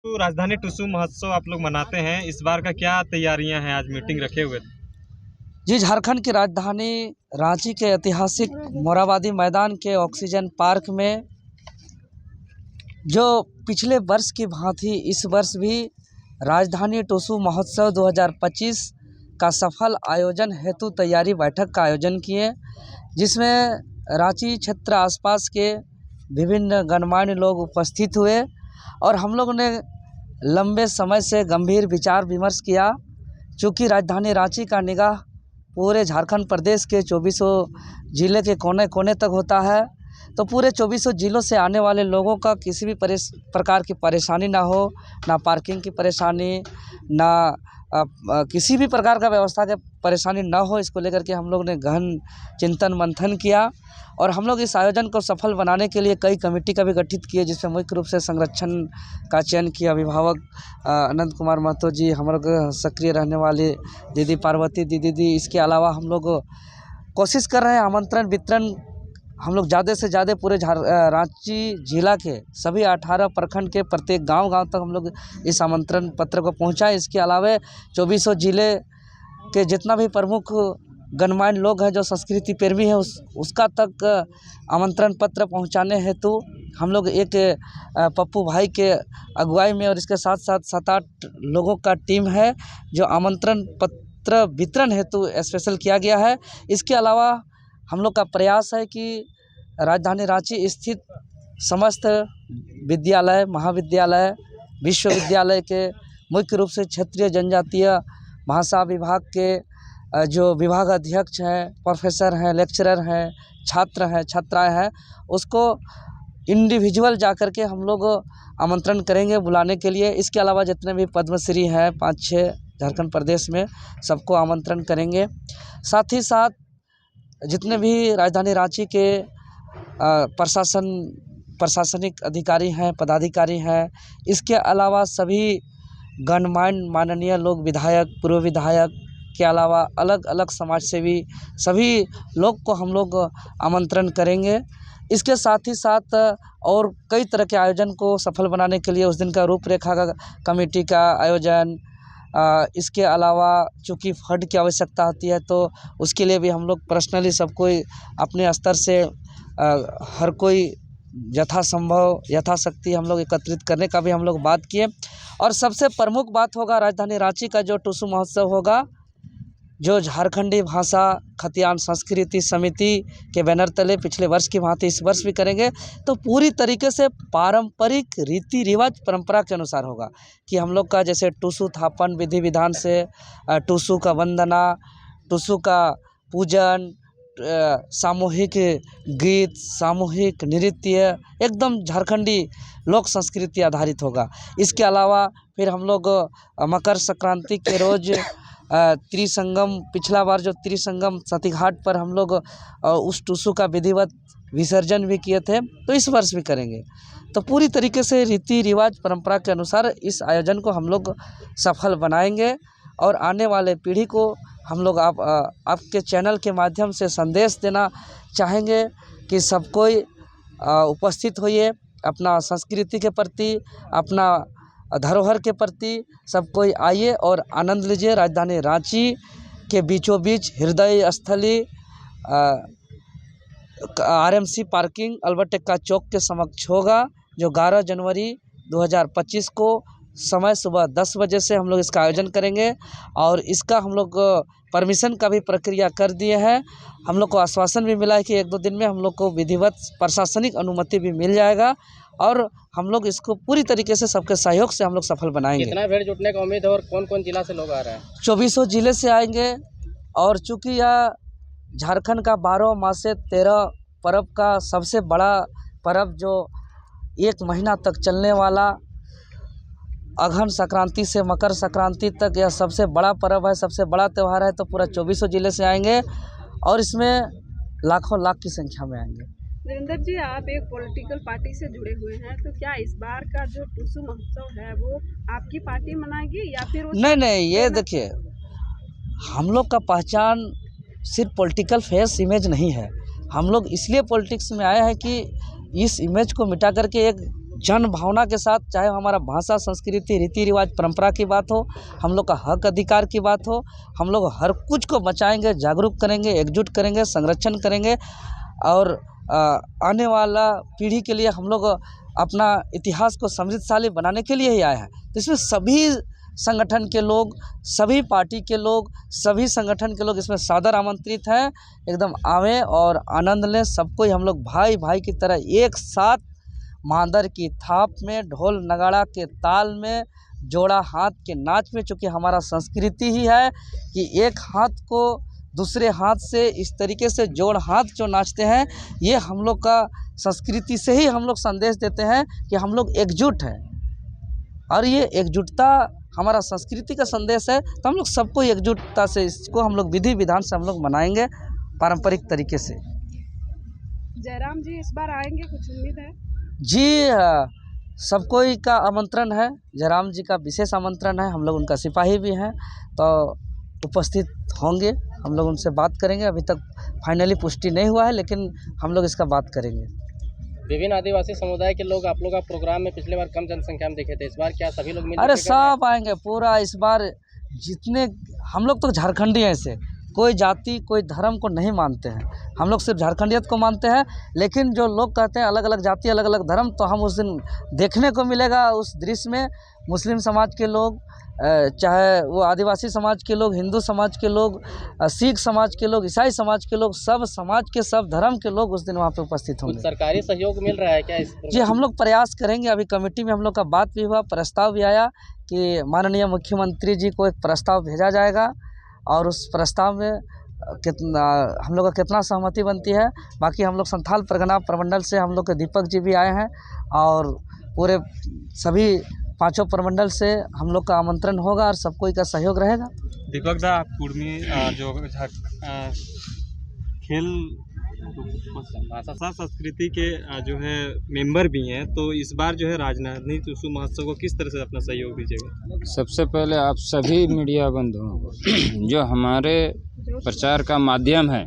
तो राजधानी टुसु महोत्सव आप लोग मनाते हैं, इस बार का क्या तैयारियां हैं? आज मीटिंग रखे हुए थे। जी, झारखंड की राजधानी रांची के ऐतिहासिक मोरहाबादी मैदान के ऑक्सीजन पार्क में जो पिछले वर्ष की भांति इस वर्ष भी राजधानी टुसु महोत्सव 2025 का सफल आयोजन हेतु तैयारी बैठक का आयोजन किए, जिसमें रांची क्षेत्र आसपास के विभिन्न गणमान्य लोग उपस्थित हुए और हम लोगों ने लंबे समय से गंभीर विचार विमर्श किया। चूँकि राजधानी रांची का निगाह पूरे झारखंड प्रदेश के 24 ज़िले के कोने कोने तक होता है, तो पूरे 24 ज़िलों से आने वाले लोगों का किसी भी प्रकार की परेशानी ना हो, ना पार्किंग की परेशानी, ना किसी भी प्रकार का व्यवस्था की परेशानी ना हो, इसको लेकर के हम लोग ने गहन चिंतन मंथन किया और हम लोग इस आयोजन को सफल बनाने के लिए कई कमेटी का भी गठित किए, जिसमें मुख्य रूप से संरक्षण का चयन किया। अभिभावक अनंत कुमार महतो जी, हमारे सक्रिय रहने वाले दीदी पार्वती दीदी, इसके अलावा हम लोग कोशिश कर रहे हैं आमंत्रण वितरण हम लोग ज़्यादा से ज़्यादा पूरे रांची जिला के सभी 18 प्रखंड के प्रत्येक गांव तक हम लोग इस आमंत्रण पत्र को पहुंचाएं। इसके अलावा 24 ज़िले के जितना भी प्रमुख गणमान्य लोग हैं जो संस्कृति प्रेमी हैं उसका तक आमंत्रण पत्र पहुंचाने हेतु हम लोग एक पप्पू भाई के अगुवाई में और इसके साथ साथ 7-8 लोगों का टीम है जो आमंत्रण पत्र वितरण हेतु स्पेशल किया गया है। इसके अलावा हम लोग का प्रयास है कि राजधानी रांची स्थित समस्त विद्यालय, महाविद्यालय, विश्वविद्यालय के मुख्य रूप से क्षेत्रीय जनजातीय भाषा विभाग के जो विभाग अध्यक्ष हैं, प्रोफेसर हैं, लेक्चरर हैं, छात्र हैं, छात्राएं हैं, उसको इंडिविजुअल जाकर के हम लोग आमंत्रण करेंगे बुलाने के लिए। इसके अलावा जितने भी पद्मश्री हैं 5-6 झारखंड प्रदेश में, सबको आमंत्रण करेंगे। साथ ही साथ जितने भी राजधानी रांची के प्रशासनिक अधिकारी हैं, पदाधिकारी हैं, इसके अलावा सभी गणमान्य माननीय लोग, विधायक, पूर्व विधायक के अलावा अलग अलग समाज सेवी सभी लोग को हम लोग आमंत्रण करेंगे। इसके साथ ही साथ और कई तरह के आयोजन को सफल बनाने के लिए उस दिन का रूपरेखा का कमेटी का आयोजन, इसके अलावा चूँकि फंड की आवश्यकता होती है तो उसके लिए भी हम लोग पर्सनली सब कोई अपने स्तर से हर कोई यथासंभव यथाशक्ति हम लोग एकत्रित करने का भी हम लोग बात किए। और सबसे प्रमुख बात होगा राजधानी रांची का जो टुसु महोत्सव होगा, जो झारखंडी भाषा खतियान संस्कृति समिति के बैनर तले पिछले वर्ष की भांति इस वर्ष भी करेंगे, तो पूरी तरीके से पारंपरिक रीति रिवाज परंपरा के अनुसार होगा कि हम लोग का जैसे टुसु थापन विधि विधान से, टुसु का वंदना, टुसु का पूजन, सामूहिक गीत, सामूहिक नृत्य, एकदम झारखंडी लोक संस्कृति आधारित होगा। इसके अलावा फिर हम लोग मकर संक्रांति के रोज़ त्रिसंगम, पिछला बार जो त्रिसंगम सतीघाट पर हम लोग उस टुसु का विधिवत विसर्जन भी किए थे, तो इस वर्ष भी करेंगे। तो पूरी तरीके से रीति रिवाज परंपरा के अनुसार इस आयोजन को हम लोग सफल बनाएंगे और आने वाले पीढ़ी को हम लोग आपके चैनल के माध्यम से संदेश देना चाहेंगे कि सब कोई उपस्थित होइए, अपना संस्कृति के प्रति, अपना धरोहर के प्रति सब कोई आइए और आनंद लीजिए। राजधानी रांची के बीचों बीच हृदय स्थली RMC पार्किंग अल्बर्ट एक्का चौक के समक्ष होगा, जो 11 जनवरी 2025 को समय सुबह 10 बजे से हम लोग इसका आयोजन करेंगे और इसका हम लोग परमिशन का भी प्रक्रिया कर दिए हैं। हम लोग को आश्वासन भी मिला है कि 1-2 दिन में हम लोग को विधिवत प्रशासनिक अनुमति भी मिल जाएगा और हम लोग इसको पूरी तरीके से सबके सहयोग से हम लोग सफल बनाएंगे। कितना भीड़ जुटने का उम्मीद है और कौन-कौन जिला से लोग आ रहे हैं? 24 जिले से आएंगे और चूँकि यह झारखंड का 12 मासे 13 पर्व का सबसे बड़ा पर्व, जो 1 महीना तक चलने वाला, अघन संक्रांति से मकर संक्रांति तक यह सबसे बड़ा पर्व है, सबसे बड़ा त्यौहार है, तो पूरा 24 जिले से आएंगे और इसमें लाखों लाख की संख्या में आएंगे। नरेंद्र जी, आप एक पॉलिटिकल पार्टी से जुड़े हुए हैं, तो क्या इस बार का जो टुसु महोत्सव है वो आपकी पार्टी मनाएगी या फिर नहीं, ये देखिए, हम लोग का पहचान सिर्फ पॉलिटिकल फेस इमेज नहीं है। हम लोग इसलिए पॉलिटिक्स में आए हैं कि इस इमेज को मिटा करके एक जन भावना के साथ, चाहे हमारा भाषा, संस्कृति, रीति रिवाज, परंपरा की बात हो, हम लोग का हक अधिकार की बात हो, हम लोग हर कुछ को बचाएंगे, जागरूक करेंगे, एकजुट करेंगे, संरक्षण करेंगे और आने वाला पीढ़ी के लिए हम लोग अपना इतिहास को समृद्धशाली बनाने के लिए ही आए हैं। तो इसमें सभी संगठन के लोग, सभी पार्टी के लोग, सभी संगठन के लोग इसमें सादर आमंत्रित हैं। एकदम आवें और आनंद लें। सबको ही हम लोग भाई भाई की तरह एक साथ मांदर की थाप में, ढोल नगाड़ा के ताल में, जोड़ा हाथ के नाच में, चूँकि हमारा संस्कृति ही है कि एक हाथ को दूसरे हाथ से इस तरीके से जोड़ हाथ जो नाचते हैं, ये हम लोग का संस्कृति से ही हम लोग संदेश देते हैं कि हम लोग एकजुट हैं और ये एकजुटता हमारा संस्कृति का संदेश है। तो हम लोग सबको एकजुटता से इसको हम लोग विधि विधान से हम लोग मनाएंगे पारंपरिक तरीके से। जयराम जी इस बार आएंगे, कुछ उम्मीद है? जी सबको ही का आमंत्रण है, जयराम जी का विशेष आमंत्रण है। हम लोग उनका सिपाही भी हैं तो उपस्थित होंगे, हम लोग उनसे बात करेंगे। अभी तक फाइनली पुष्टि नहीं हुआ है लेकिन हम लोग इसका बात करेंगे। विभिन्न आदिवासी समुदाय के लोग आप लोग का प्रोग्राम में पिछले बार कम जनसंख्या में देखे थे, इस बार क्या सभी लोग मिल? अरे सब आएंगे पूरा। इस बार जितने हम लोग तो झारखंडी हैं, ऐसे कोई जाति कोई धर्म को नहीं मानते हैं, हम लोग सिर्फ झारखंडियत को मानते हैं। लेकिन जो लोग कहते हैं अलग अलग जाति अलग अलग धर्म, तो हम उस दिन देखने को मिलेगा उस दृश्य में मुस्लिम समाज के लोग, चाहे वो आदिवासी समाज के लोग, हिंदू समाज के लोग, सिख समाज के लोग, ईसाई समाज के लोग, सब समाज के सब धर्म के लोग उस दिन वहाँ पे उपस्थित होंगे। सरकारी सहयोग मिल रहा है क्या इस? जी हम लोग प्रयास करेंगे। अभी कमेटी में हम लोग का बात भी हुआ, प्रस्ताव भी आया कि माननीय मुख्यमंत्री जी को एक प्रस्ताव भेजा जाएगा और उस प्रस्ताव में कितना हम लोग का कितना सहमति बनती है। बाकी हम लोग संथाल परगना प्रमंडल से हम लोग के दीपक जी भी आए हैं और पूरे सभी पांचों प्रमंडल से हम लोग का आमंत्रण होगा और सब कोई का सहयोग रहेगा। दीपक दा, आप कुर्मी जो खेल भाषा संस्कृति के जो है मेंबर भी हैं, तो इस बार जो है राजधानी टुसु महोत्सव को किस तरह से अपना सहयोग दीजिएगा? सबसे पहले आप सभी मीडिया बंधुओं को जो हमारे प्रचार का माध्यम है,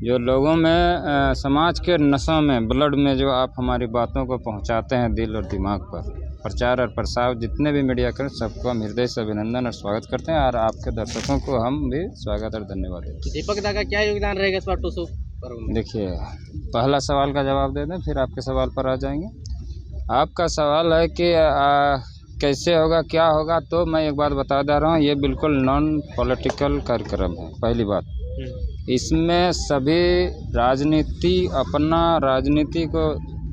जो लोगों में समाज के नसों में, ब्लड में जो आप हमारी बातों को पहुंचाते हैं दिल और दिमाग पर, प्रचार और प्रसार जितने भी मीडिया करें सबको हम हृदय से अभिनंदन और स्वागत करते हैं और आपके दर्शकों को हम भी स्वागत और धन्यवाद देते हैं। दीपक दा का क्या योगदान रहेगा इस बार टुसु पर्व में? देखिए, पहला सवाल का जवाब दे दें फिर आपके सवाल पर आ जाएंगे। आपका सवाल है कि कैसे होगा, क्या होगा, तो मैं एक बात बता दे रहा हूँ, ये बिल्कुल नॉन पॉलिटिकल कार्यक्रम है। पहली बात, इसमें सभी राजनीति, अपना राजनीति को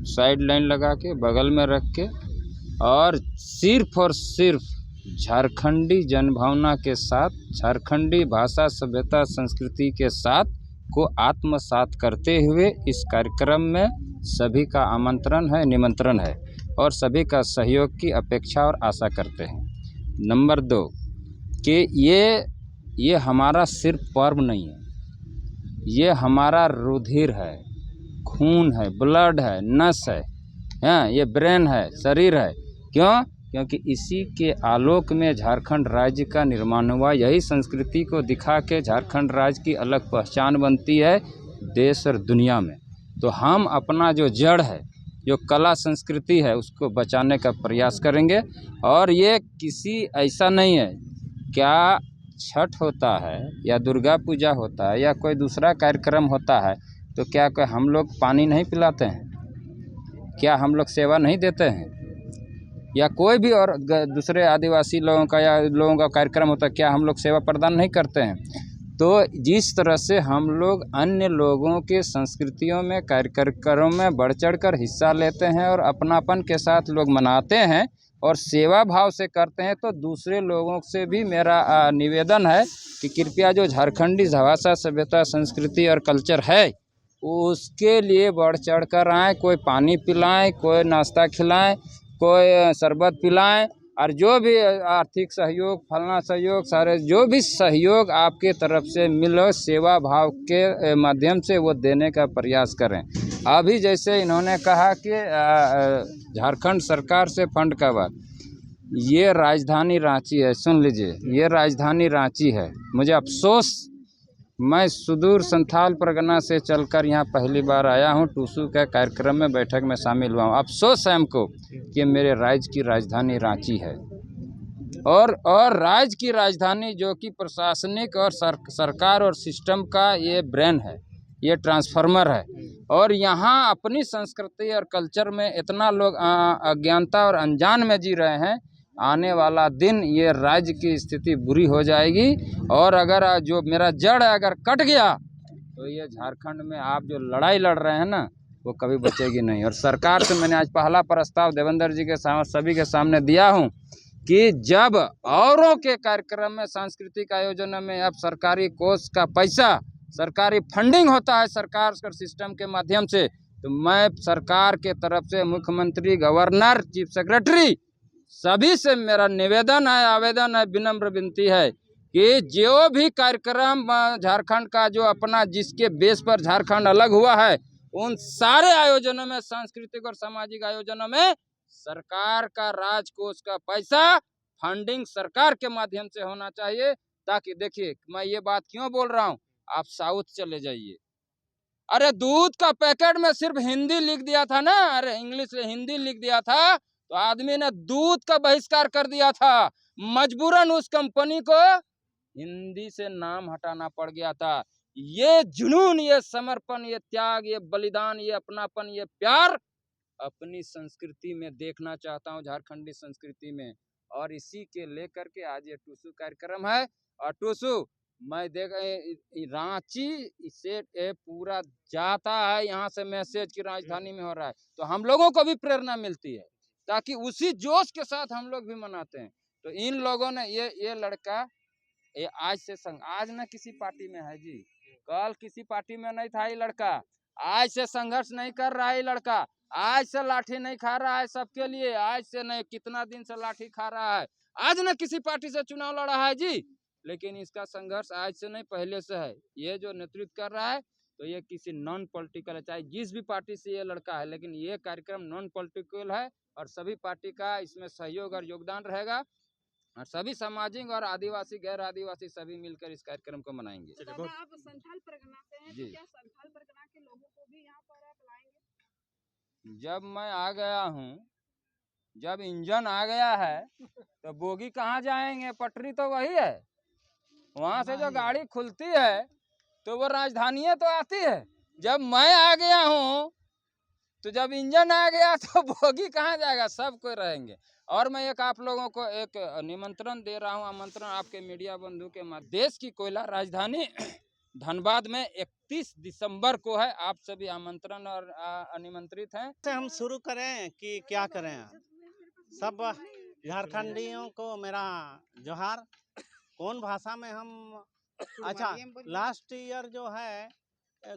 साइड लाइन लगा के बगल में रख के और सिर्फ और सिर्फ झारखंडी जनभावना के साथ, झारखंडी भाषा सभ्यता संस्कृति के साथ को आत्मसात करते हुए इस कार्यक्रम में सभी का आमंत्रण है, निमंत्रण है और सभी का सहयोग की अपेक्षा और आशा करते हैं। नंबर 2 कि ये हमारा सिर्फ पर्व नहीं है, ये हमारा रुधिर है, खून है, ब्लड है, नस है, हाँ, ये ब्रेन है, शरीर है। क्यों? क्योंकि इसी के आलोक में झारखंड राज्य का निर्माण हुआ। यही संस्कृति को दिखा के झारखंड राज्य की अलग पहचान बनती है देश और दुनिया में। तो हम अपना जो जड़ है, जो कला संस्कृति है, उसको बचाने का प्रयास करेंगे। और ये किसी ऐसा नहीं है, क्या छठ होता है या दुर्गा पूजा होता है या कोई दूसरा कार्यक्रम होता है तो क्या कोई हम लोग पानी नहीं पिलाते हैं? क्या हम लोग सेवा नहीं देते हैं? या कोई भी और दूसरे आदिवासी लोगों का या लोगों का कार्यक्रम होता है, क्या हम लोग सेवा प्रदान नहीं करते हैं? तो जिस तरह से हम लोग अन्य लोगों के संस्कृतियों में, कार्यक्रमों में बढ़ चढ़कर हिस्सा लेते हैं और अपनापन के साथ लोग मनाते हैं और सेवा भाव से करते हैं, तो दूसरे लोगों से भी मेरा निवेदन है कि कृपया जो झारखंडी भाषा सभ्यता संस्कृति और कल्चर है उसके लिए बढ़ चढ़ कर आएँ। कोई पानी पिलाएं, कोई नाश्ता खिलाएं, कोई शरबत पिलाएं और जो भी आर्थिक सहयोग, फलना सहयोग, सारे जो भी सहयोग आपके तरफ से मिलो सेवा भाव के माध्यम से वो देने का प्रयास करें। अभी जैसे इन्होंने कहा कि झारखंड सरकार से फंड का बात, ये राजधानी रांची है, सुन लीजिए, ये राजधानी रांची है। मुझे अफसोस मैं सुदूर संथाल परगना से चलकर यहाँ पहली बार आया हूँ। टूसू के कार्यक्रम में बैठक में शामिल हुआ हूँ। अफसोस है हमको कि मेरे राज्य की राजधानी रांची है और राज्य की राजधानी जो कि प्रशासनिक और सरकार और सिस्टम का ये ब्रेन है, ये ट्रांसफार्मर है। और यहाँ अपनी संस्कृति और कल्चर में इतना लोग अज्ञानता और अनजान में जी रहे हैं। आने वाला दिन ये राज्य की स्थिति बुरी हो जाएगी और अगर जो मेरा जड़ अगर कट गया तो ये झारखंड में आप जो लड़ाई लड़ रहे हैं ना वो कभी बचेगी नहीं। और सरकार से मैंने आज पहला प्रस्ताव देवेंद्र जी के सामने सभी के सामने दिया हूँ कि जब औरों के कार्यक्रम में सांस्कृतिक आयोजनों में अब सरकारी कोष का पैसा सरकारी फंडिंग होता है सरकार के सिस्टम के माध्यम से, तो मैं सरकार के तरफ से मुख्यमंत्री, गवर्नर, चीफ सेक्रेटरी सभी से मेरा निवेदन है, आवेदन है, विनम्र विनती है कि जो भी कार्यक्रम झारखंड का जो अपना जिसके बेस पर झारखंड अलग हुआ है उन सारे आयोजनों में, सांस्कृतिक और सामाजिक आयोजनों में सरकार का राजकोष का पैसा फंडिंग सरकार के माध्यम से होना चाहिए। ताकि देखिए मैं ये बात क्यों बोल रहा हूँ, आप साउथ चले जाइए, अरे दूध का पैकेट में सिर्फ हिंदी लिख दिया था ना, अरे इंग्लिश से हिंदी लिख दिया था तो आदमी ने दूध का बहिष्कार कर दिया था। मजबूरन उस कंपनी को हिंदी से नाम हटाना पड़ गया था। ये जुनून, ये समर्पण, ये त्याग, ये बलिदान, ये अपनापन, ये प्यार अपनी संस्कृति में देखना चाहता हूँ, झारखंडी संस्कृति में। और इसी के लेकर के आज ये टूसू कार्यक्रम है। और टूसू मैं देख रांची से पूरा जाता है, यहाँ से मैसेज की राजधानी में हो रहा है, तो हम लोगों को भी प्रेरणा मिलती है ताकि उसी जोश के साथ हम लोग भी मनाते हैं। तो इन लोगों ने ये लड़का ये आज से आज ना किसी पार्टी में है जी, कल किसी पार्टी में नहीं था ये लड़का, आज से संघर्ष नहीं कर रहा है ये लड़का, आज से लाठी नहीं खा रहा है सबके लिए, आज से नहीं कितना दिन से लाठी खा रहा है, आज ना किसी पार्टी से चुनाव लड़ा है जी, लेकिन इसका संघर्ष आज से नहीं पहले से है। ये जो नेतृत्व कर रहा है तो ये किसी नॉन पॉलिटिकल है, चाहे जिस भी पार्टी से ये लड़का है, लेकिन ये कार्यक्रम नॉन पॉलिटिकल है और सभी पार्टी का इसमें सहयोग और योगदान रहेगा और सभी सामाजिक और आदिवासी, गैर आदिवासी सभी मिलकर इस कार्यक्रम को मनाएंगे। आप संथाल परगना से हैं, जी। तो क्या संथाल परगना के लोगों को भी यहाँ पर आप लाएंगे? जब मैं आ गया हूँ, जब इंजन आ गया है तो बोगी कहाँ जाएंगे, पटरी तो वही है, वहाँ से जो गाड़ी खुलती है तो वो राजधानी तो आती है। जब मैं आ गया हूँ तो जब इंजन आ गया तो बोगी कहाँ जाएगा, सब कोई रहेंगे। और मैं एक आप लोगों को एक निमंत्रण दे रहा हूँ, आमंत्रण आपके मीडिया बंधु के माध्यम, देश की कोयला राजधानी धनबाद में 31 दिसंबर को है। आप सभी आमंत्रण और निमंत्रित हैं। से हम शुरू करें कि क्या करें, सब झारखंडियों को मेरा जोहार। कौन भाषा में हम, अच्छा लास्ट ईयर जो है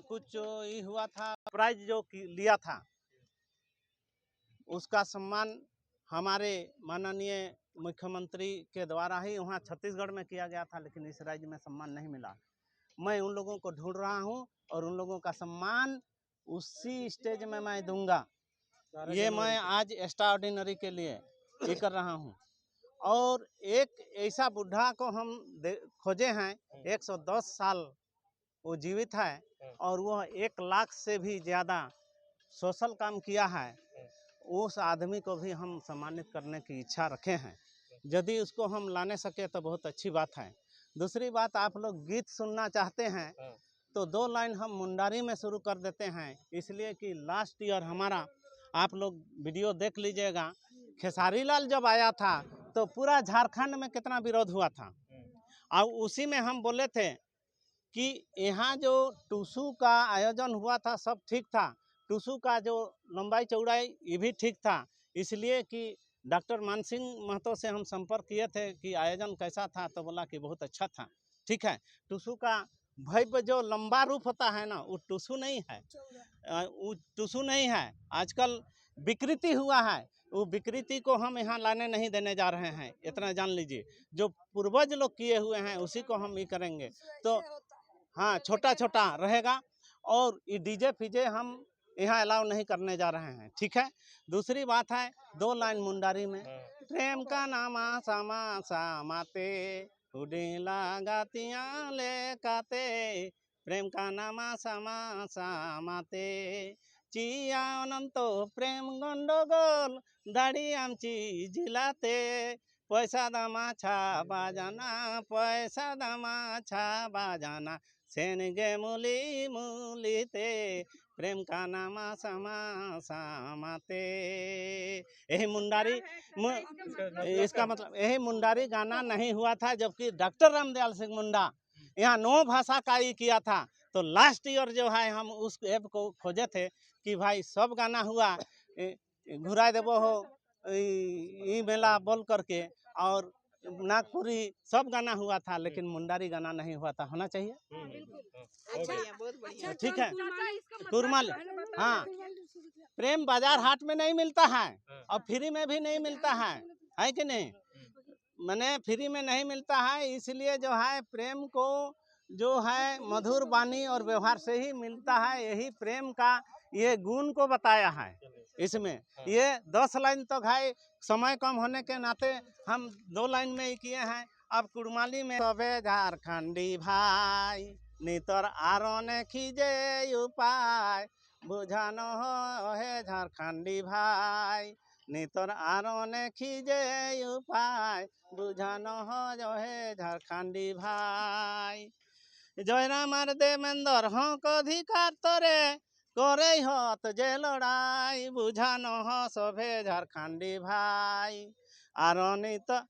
कुछ ये हुआ था, प्राइज जो लिया था उसका सम्मान हमारे माननीय मुख्यमंत्री के द्वारा ही वहाँ छत्तीसगढ़ में किया गया था, लेकिन इस राज्य में सम्मान नहीं मिला। मैं उन लोगों को ढूंढ रहा हूँ और उन लोगों का सम्मान उसी स्टेज में मैं दूंगा। ये मैं आज एक्स्ट्राऑर्डिनरी के लिए ये कर रहा हूँ। और एक ऐसा बुढ़ा को हम खोजे हैं, 110 साल वो जीवित है और वह 1 लाख से भी ज़्यादा सोशल काम किया है। उस आदमी को भी हम सम्मानित करने की इच्छा रखे हैं। यदि उसको हम लाने सके तो बहुत अच्छी बात है। दूसरी बात, आप लोग गीत सुनना चाहते हैं तो 2 लाइन हम मुंडारी में शुरू कर देते हैं, इसलिए कि लास्ट ईयर हमारा, आप लोग वीडियो देख लीजिएगा, खेसारी लाल जब आया था तो पूरा झारखंड में कितना विरोध हुआ था। और उसी में हम बोले थे कि यहाँ जो टूसू का आयोजन हुआ था सब ठीक था, टूसू का जो लंबाई चौड़ाई ये भी ठीक था, इसलिए कि डॉक्टर मानसिंह महतो से हम संपर्क किए थे कि आयोजन कैसा था, तो बोला कि बहुत अच्छा था। ठीक है, टूसू का भव्य जो लंबा रूप होता है ना, वो टूसू नहीं है, वो टूसू नहीं है। आजकल विकृति हुआ है, वो विकृति को हम यहाँ लाने नहीं देने जा रहे हैं, इतना जान लीजिए। जो पूर्वज लोग किए हुए हैं उसी को हम ये करेंगे। तो हाँ, छोटा छोटा रहेगा और ये डीजे फीजे हम यहाँ अलाउ नहीं करने जा रहे हैं। ठीक है। दूसरी बात है, 2 लाइन मुंडारी में, प्रेम का नामा सामा सामाते उड़ीला गातियाँ ले काते प्रेम का नामा सामा सामाते चिया अनंतो प्रेम गंडगोल दाढ़ी आमची झिलाते पैसा दामा छा बाजाना पैसा दामा छा बाजाना सेनगे मुली मुलीते प्रेम का नामा समा समाते। यही मुंडारी इसका मतलब यही मुंडारी गाना नहीं हुआ था, जबकि डॉक्टर रामदयाल सिंह मुंडा यहाँ 9 भाषा का ही किया था। तो लास्ट ईयर जो है हम उस ऐप को खोजे थे कि भाई सब गाना हुआ घुरा देवो हो ई मेला बोल करके, और नागपुरी सब गाना हुआ था, लेकिन मुंडारी गाना नहीं हुआ था। होना चाहिए। ठीक है। कुरमाली, हाँ, प्रेम बाजार हाट में नहीं मिलता है और फ्री में भी नहीं मिलता है कि नहीं? मैंने फ्री में नहीं मिलता है, इसलिए जो है प्रेम को जो है मधुर वाणी और व्यवहार से ही मिलता है। यही प्रेम का ये गुण को बताया है इसमें। ये 10 लाइन तो भाई समय कम होने के नाते हम 2 लाइन में ही किए हैं। अब कुड़माली में सबे झारखंडी भाई नितर आरोने खींचे उपाय बुझानो हो हे झारखंडी भाई नितर आरोने खींचे उपाय बुझानो हो जो हे झारखंडी भाई जयरामार देवेंद्र हक अधिकार तोरे करे हत जे लड़ाई बुझानो हो सभे झारखंडी भाई आरो नितर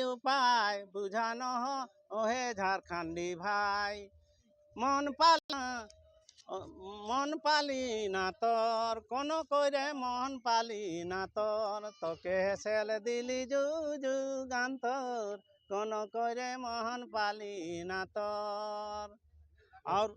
उपाय बुझानो हो ओहे झारखंडी भाई मन पाली ना तोर कोनो करे मन पाली ना तोर तो केसेल दिली जुजु गांतर कोनो करे मोहन पाली ना तोर। और